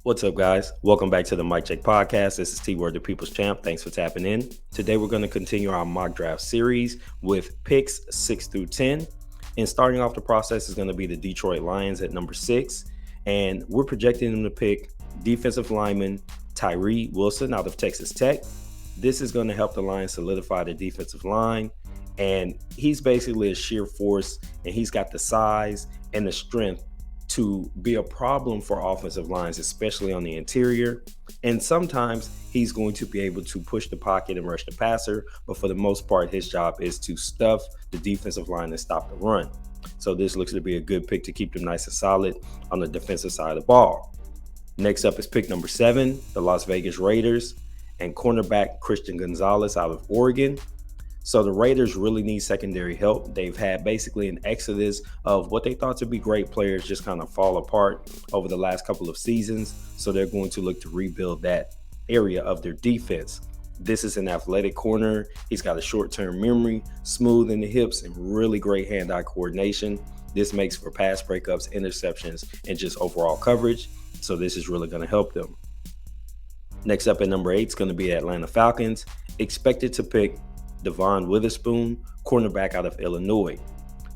What's up, guys? Welcome back to the Mic Check Podcast. This is T-Word, the People's Champ. Thanks for tapping in. Today, we're going to continue our mock draft series with picks 6 through 10. And starting off the process is going to be the Detroit Lions at number 6. And we're projecting them to pick defensive lineman Tyree Wilson out of Texas Tech. This is going to help the Lions solidify the defensive line. And he's basically a sheer force, and he's got the size and the strength to be a problem for offensive lines, especially on the interior. And sometimes he's going to be able to push the pocket and rush the passer, but for the most part, his job is to stuff the defensive line and stop the run. So this looks to be a good pick to keep them nice and solid on the defensive side of the ball. Next up is pick number 7, the Las Vegas Raiders, and cornerback Christian Gonzalez out of Oregon. So the Raiders really need secondary help. They've had basically an exodus of what they thought to be great players just kind of fall apart over the last couple of seasons. So they're going to look to rebuild that area of their defense. This is an athletic corner. He's got a short-term memory, smooth in the hips, and really great hand-eye coordination. This makes for pass breakups, interceptions, and just overall coverage. So this is really going to help them. Next up at number 8 is going to be Atlanta Falcons. Expected to pick Devon Witherspoon, cornerback out of Illinois.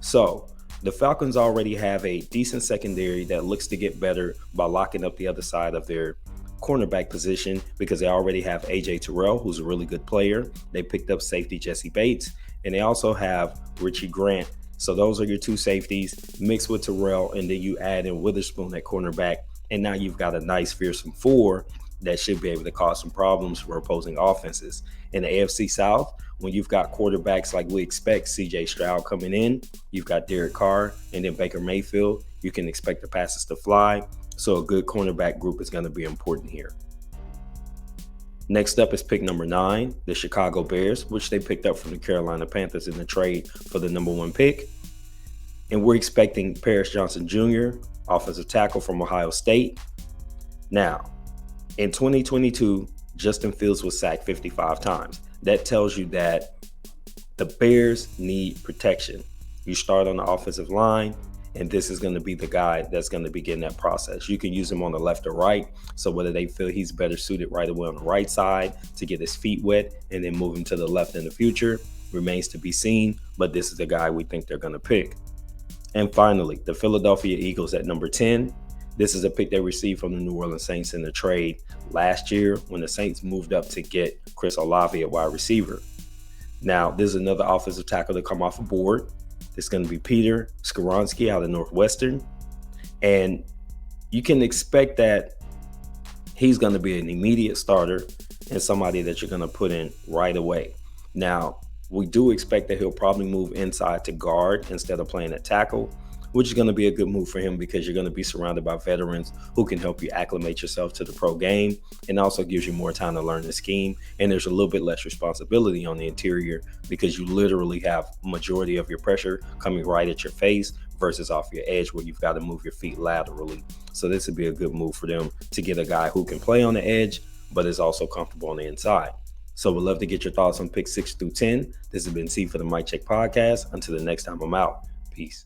So the Falcons already have a decent secondary that looks to get better by locking up the other side of their cornerback position because they already have AJ Terrell, who's a really good player. They picked up safety Jesse Bates, and they also have Richie Grant. So those are your two safeties mixed with Terrell, and then you add in Witherspoon at cornerback, and now you've got a nice fearsome 4 that should be able to cause some problems for opposing offenses. In the AFC South, when you've got quarterbacks like we expect, CJ Stroud coming in, you've got Derek Carr, and then Baker Mayfield, you can expect the passes to fly. So a good cornerback group is going to be important here. Next up is pick number 9, the Chicago Bears, which they picked up from the Carolina Panthers in the trade for the number 1 pick. And we're expecting Paris Johnson Jr., offensive tackle from Ohio State. Now, in 2022, Justin Fields was sacked 55 times. That tells you that the Bears need protection. You start on the offensive line, and this is going to be the guy that's going to begin that process. You can use him on the left or right. So whether they feel he's better suited right away on the right side to get his feet wet and then move him to the left in the future remains to be seen. But this is the guy we think they're going to pick. And finally, the Philadelphia Eagles at number 10. This is a pick they received from the New Orleans Saints in the trade last year when the Saints moved up to get Chris Olave at wide receiver. Now, there's another offensive tackle to come off the board. It's going to be Peter Skoronski out of Northwestern. And you can expect that he's going to be an immediate starter and somebody that you're going to put in right away. Now, we do expect that he'll probably move inside to guard instead of playing at tackle, which is going to be a good move for him because you're going to be surrounded by veterans who can help you acclimate yourself to the pro game and also gives you more time to learn the scheme. And there's a little bit less responsibility on the interior because you literally have majority of your pressure coming right at your face versus off your edge where you've got to move your feet laterally. So this would be a good move for them to get a guy who can play on the edge but is also comfortable on the inside. So we'd love to get your thoughts on pick 6 through 10. This has been T for the Mic Check Podcast. Until the next time, I'm out. Peace.